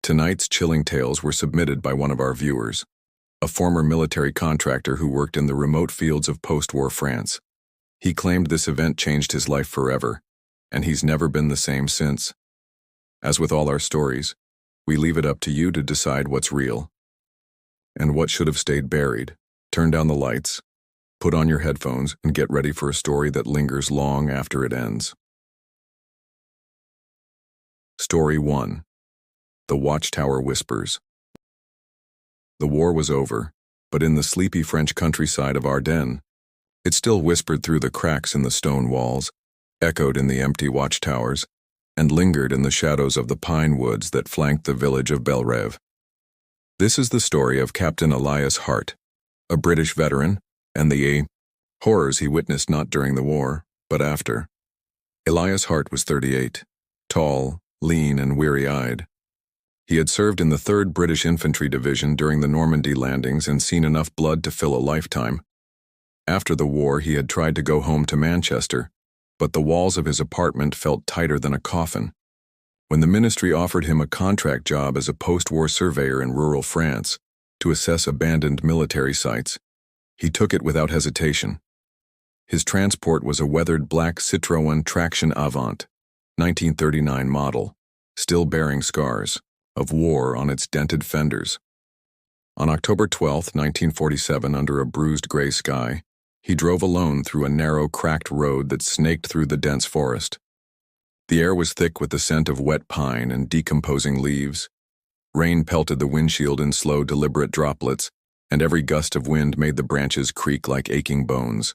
Tonight's chilling tales were submitted by one of our viewers, a former military contractor who worked in the remote fields of post-war France. He claimed this event changed his life forever, and he's never been the same since. As with all our stories, we leave it up to you to decide what's real and what should have stayed buried. Turn down the lights, put on your headphones, and get ready for a story that lingers long after it ends. Story 1. The Watchtower Whispers. The war was over, but in the sleepy French countryside of Ardennes, it still whispered through the cracks in the stone walls, echoed in the empty watchtowers, and lingered in the shadows of the pine woods that flanked the village of Belrève. This is the story of Captain Elias Hart, a British veteran, and the horrors he witnessed not during the war, but after. Elias Hart was 38, tall, lean, and weary-eyed. He had served in the 3rd British Infantry Division during the Normandy landings and seen enough blood to fill a lifetime. After the war, he had tried to go home to Manchester, but the walls of his apartment felt tighter than a coffin. When the ministry offered him a contract job as a post-war surveyor in rural France to assess abandoned military sites, he took it without hesitation. His transport was a weathered black Citroën Traction Avant, 1939 model, still bearing scars of war on its dented fenders. On October 12, 1947, under a bruised gray sky, he drove alone through a narrow, cracked road that snaked through the dense forest. The air was thick with the scent of wet pine and decomposing leaves. Rain pelted the windshield in slow, deliberate droplets, and every gust of wind made the branches creak like aching bones.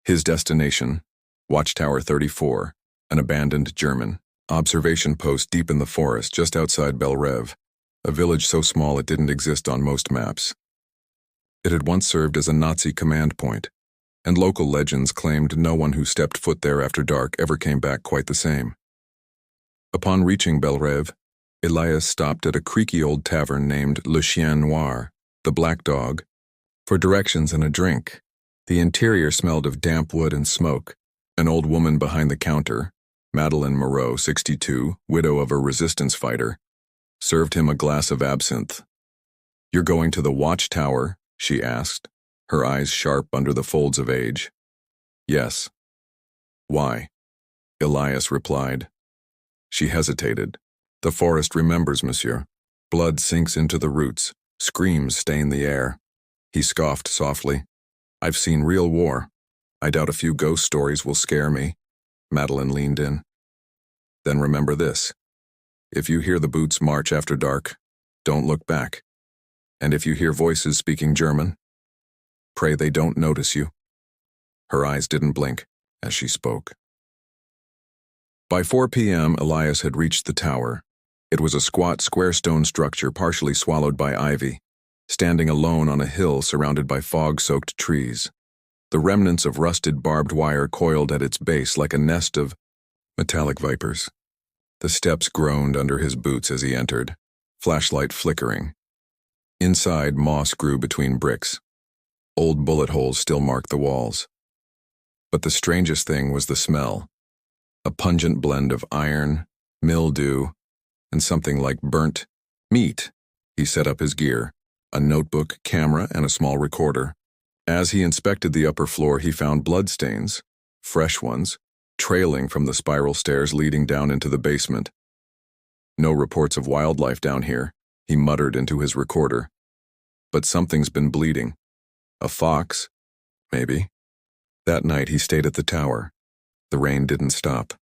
His destination, Watchtower 34, an abandoned German observation post deep in the forest just outside Belrève, a village so small it didn't exist on most maps. It had once served as a Nazi command point, and local legends claimed no one who stepped foot there after dark ever came back quite the same. Upon reaching Belrève, Elias stopped at a creaky old tavern named Le Chien Noir, the Black Dog, for directions and a drink. The interior smelled of damp wood and smoke. An old woman behind the counter, Madeleine Moreau, 62, widow of a resistance fighter, served him a glass of absinthe. "You're going to the Watchtower?" she asked, her eyes sharp under the folds of age. "Yes." "Why?" Elias replied. She hesitated. "The forest remembers, monsieur. Blood sinks into the roots. Screams stain the air." He scoffed softly. "I've seen real war. I doubt a few ghost stories will scare me." Madeleine leaned in. "Then remember this. If you hear the boots march after dark, don't look back. And if you hear voices speaking German, pray they don't notice you." Her eyes didn't blink as she spoke. By 4 p.m., Elias had reached the tower. It was a squat, square stone structure partially swallowed by ivy, standing alone on a hill surrounded by fog-soaked trees. The remnants of rusted barbed wire coiled at its base like a nest of metallic vipers. The steps groaned under his boots as he entered, flashlight flickering. Inside, moss grew between bricks. Old bullet holes still marked the walls. But the strangest thing was the smell. A pungent blend of iron, mildew, and something like burnt meat. He set up his gear, a notebook, camera, and a small recorder. As he inspected the upper floor, he found bloodstains, fresh ones, trailing from the spiral stairs leading down into the basement. "No reports of wildlife down here," he muttered into his recorder. "But something's been bleeding. A fox? Maybe." That night he stayed at the tower. The rain didn't stop.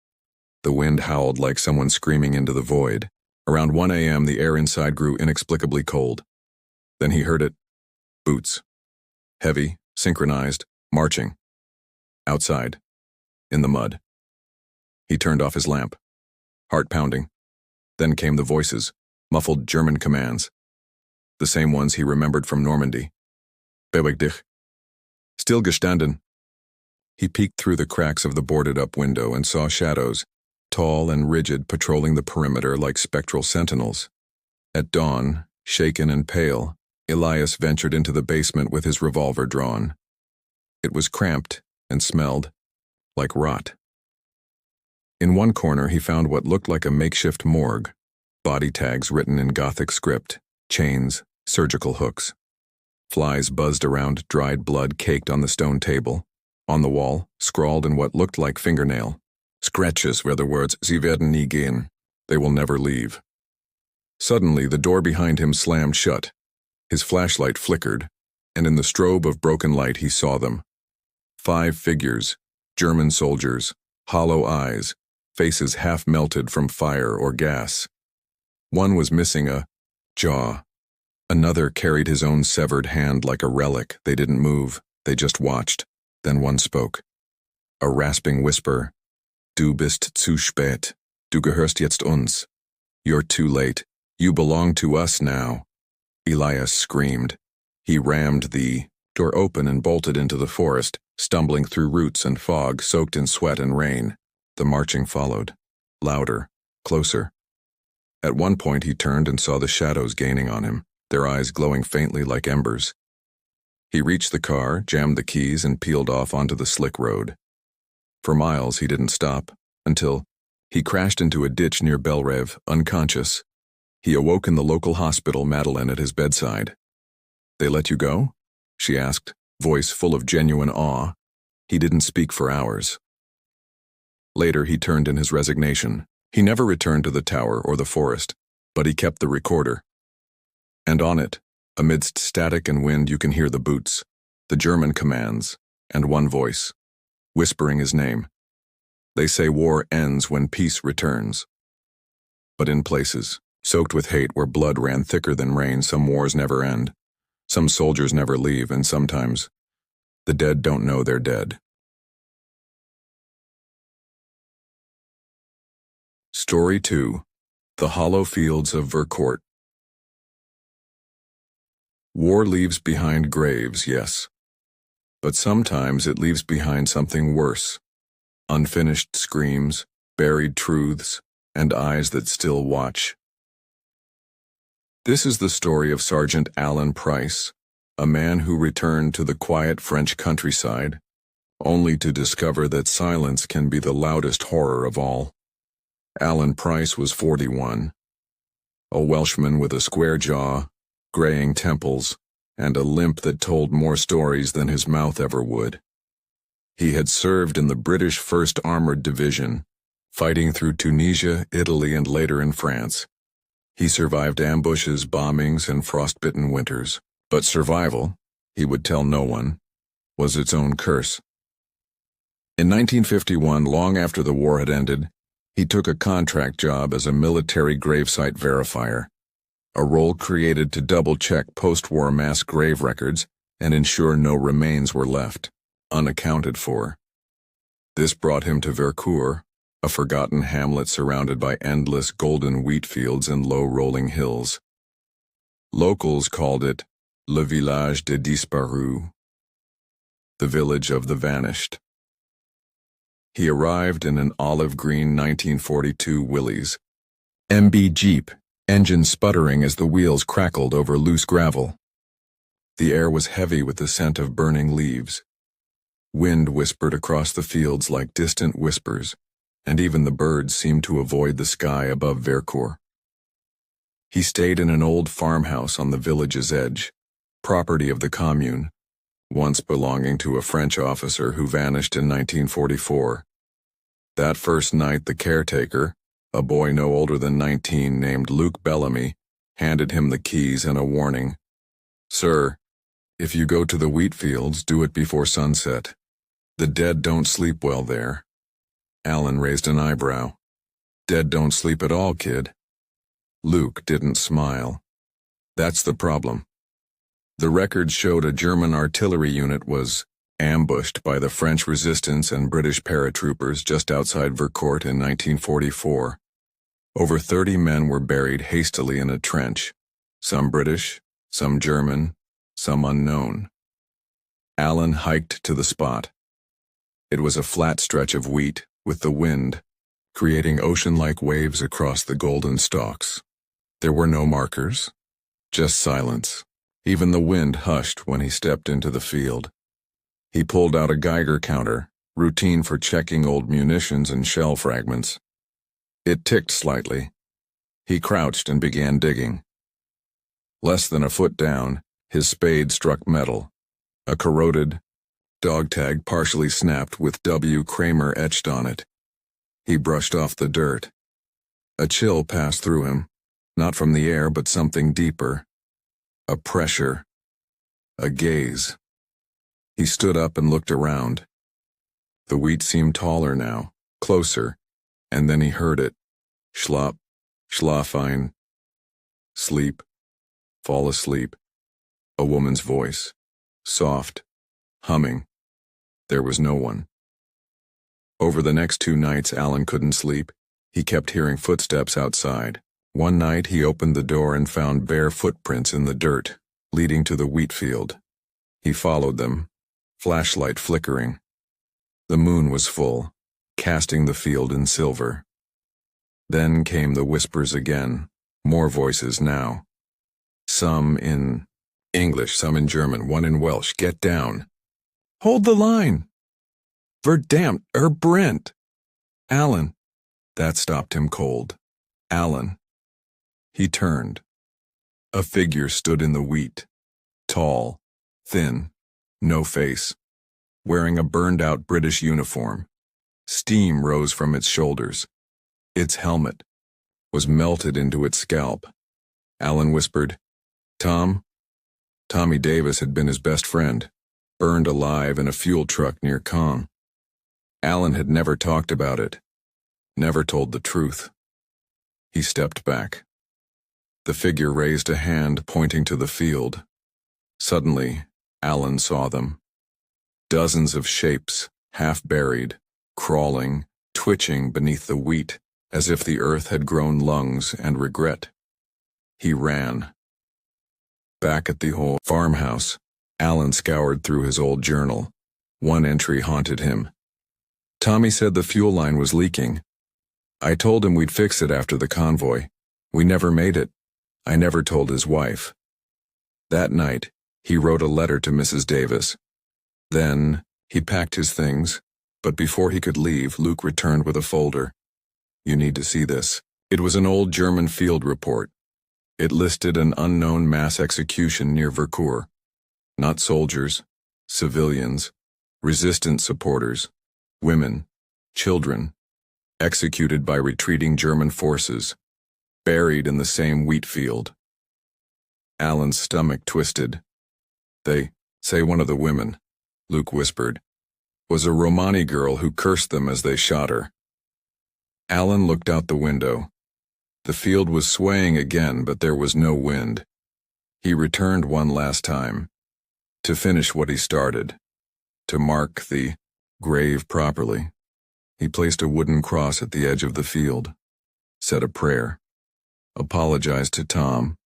The wind howled like someone screaming into the void. Around 1 a.m., the air inside grew inexplicably cold. Then he heard it. Boots. Heavy, synchronized, marching. Outside. In the mud. He turned off his lamp. Heart pounding. Then came the voices, muffled German commands. The same ones he remembered from Normandy. "Beweg dich." "Stillgestanden." He peeked through the cracks of the boarded-up window and saw shadows, tall and rigid, patrolling the perimeter like spectral sentinels. At dawn, shaken and pale, Elias ventured into the basement with his revolver drawn. It was cramped and smelled like rot. In one corner he found what looked like a makeshift morgue. Body tags written in Gothic script, chains, surgical hooks. Flies buzzed around, dried blood caked on the stone table. On the wall, scrawled in what looked like fingernail. Scratches were the words, "Sie werden nie gehen." They will never leave. Suddenly, the door behind him slammed shut. His flashlight flickered, and in the strobe of broken light he saw them. 5 figures, German soldiers, hollow eyes, faces half melted from fire or gas. One was missing a jaw. Another carried his own severed hand like a relic. They didn't move, they just watched. Then one spoke. A rasping whisper. Du bist zu spät. Du gehörst jetzt uns. You're too late. You belong to us now. Elias screamed. He rammed the door open and bolted into the forest, stumbling through roots and fog soaked in sweat and rain. The marching followed. Louder. Closer. At one point he turned and saw the shadows gaining on him, their eyes glowing faintly like embers. He reached the car, jammed the keys, and peeled off onto the slick road. For miles he didn't stop, until he crashed into a ditch near Belreve, unconscious. He awoke in the local hospital, Madeleine at his bedside. "They let you go?" she asked, voice full of genuine awe. He didn't speak for hours. Later he turned in his resignation. He never returned to the tower or the forest, but he kept the recorder. And on it, amidst static and wind, you can hear the boots, the German commands, and one voice, whispering his name. They say war ends when peace returns. But in places, soaked with hate where blood ran thicker than rain, some wars never end. Some soldiers never leave, and sometimes the dead don't know they're dead. Story 2. The Hollow Fields of Vercourt. War leaves behind graves, yes. But sometimes it leaves behind something worse. Unfinished screams, buried truths, and eyes that still watch. This is the story of Sergeant Alan Price, a man who returned to the quiet French countryside, only to discover that silence can be the loudest horror of all. Alan Price was 41, a Welshman with a square jaw, graying temples, and a limp that told more stories than his mouth ever would. He had served in the British 1st Armored Division, fighting through Tunisia, Italy, and later in France. He survived ambushes, bombings, and frostbitten winters. But survival, he would tell no one, was its own curse. In 1951, long after the war had ended, he took a contract job as a military gravesite verifier, a role created to double-check post-war mass grave records and ensure no remains were left unaccounted for. This brought him to Vercourt, a forgotten hamlet surrounded by endless golden wheat fields and low rolling hills. Locals called it Le Village des Disparus, the village of the vanished. He arrived in an olive-green 1942 Willys MB Jeep, engine sputtering as the wheels crackled over loose gravel. The air was heavy with the scent of burning leaves. Wind whispered across the fields like distant whispers, and even the birds seemed to avoid the sky above Vercourt. He stayed in an old farmhouse on the village's edge, property of the commune, once belonging to a French officer who vanished in 1944. That first night, the caretaker, a boy no older than 19 named Luc Bellamy, handed him the keys and a warning. "Sir, if you go to the wheat fields, do it before sunset. The dead don't sleep well there." Alan raised an eyebrow. "Dead don't sleep at all, kid." Luc didn't smile. "That's the problem. The records showed a German artillery unit was ambushed by the French resistance and British paratroopers just outside Vercourt in 1944. Over 30 men were buried hastily in a trench, some British, some German, some unknown. Alan hiked to the spot. It was a flat stretch of wheat, with the wind, creating ocean-like waves across the golden stalks. There were no markers, just silence. Even the wind hushed when he stepped into the field. He pulled out a Geiger counter, routine for checking old munitions and shell fragments. It ticked slightly. He crouched and began digging. Less than a foot down, his spade struck metal. A corroded dog tag partially snapped with W. Kramer etched on it. He brushed off the dirt. A chill passed through him, not from the air but something deeper. A pressure. A gaze. He stood up and looked around. The wheat seemed taller now, closer, and then he heard it. Schlop, schlafein. Sleep. Fall asleep. A woman's voice. Soft. Humming. There was no one. Over the next 2 nights, Alan couldn't sleep. He kept hearing footsteps outside. One night he opened the door and found bare footprints in the dirt, leading to the wheat field. He followed them, flashlight flickering. The moon was full, casting the field in silver. Then came the whispers again, more voices now. Some in English, some in German, one in Welsh. Get down. Hold the line. Verdammt, Brent. Alan. That stopped him cold. Alan. He turned. A figure stood in the wheat. Tall, thin, no face, wearing a burned-out British uniform. Steam rose from its shoulders. Its helmet was melted into its scalp. Alan whispered, "Tom?" Tommy Davis had been his best friend, burned alive in a fuel truck near Caen. Alan had never talked about it, never told the truth. He stepped back. The figure raised a hand pointing to the field. Suddenly, Alan saw them. Dozens of shapes, half buried, crawling, twitching beneath the wheat, as if the earth had grown lungs and regret. He ran. Back at the old farmhouse, Alan scoured through his old journal. One entry haunted him. Tommy said the fuel line was leaking. I told him we'd fix it after the convoy. We never made it. I never told his wife. That night, he wrote a letter to Mrs. Davis. Then, he packed his things, but before he could leave, Luke returned with a folder. You need to see this. It was an old German field report. It listed an unknown mass execution near Vercours. Not soldiers, civilians, resistance supporters, women, children, executed by retreating German forces, buried in the same wheat field. Alan's stomach twisted. They say one of the women, Luke whispered, was a Romani girl who cursed them as they shot her. Alan looked out the window. The field was swaying again, but there was no wind. He returned one last time, to finish what he started, to mark the grave properly. He placed a wooden cross at the edge of the field, said a prayer, apologized to Tom,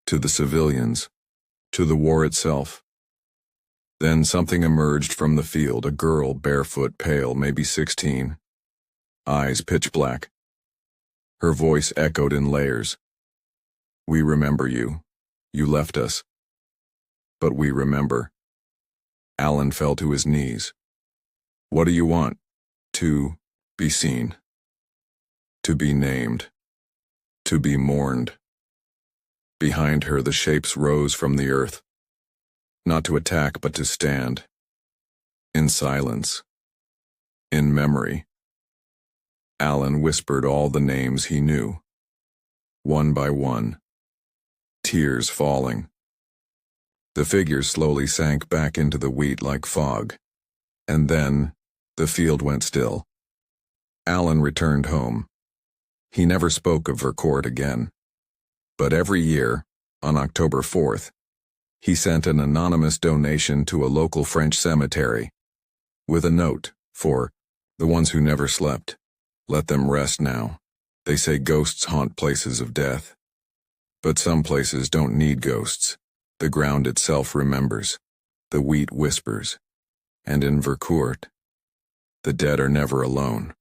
to the civilians, to the war itself. Then something emerged from the field, a girl, barefoot, pale, maybe 16, eyes pitch black. Her voice echoed in layers. We remember you. You left us. But we remember. Alan fell to his knees. What do you want? To be seen. To be named. To be mourned. Behind her, the shapes rose from the earth. Not to attack, but to stand. In silence. In memory. Alan whispered all the names he knew. One by one. Tears falling. The figures slowly sank back into the wheat like fog. And then, the field went still. Alan returned home. He never spoke of Vercourt again. But every year, on October 4th, he sent an anonymous donation to a local French cemetery, with a note for the ones who never slept. Let them rest now. They say ghosts haunt places of death. But some places don't need ghosts. The ground itself remembers. The wheat whispers. And in Vercourt, the dead are never alone.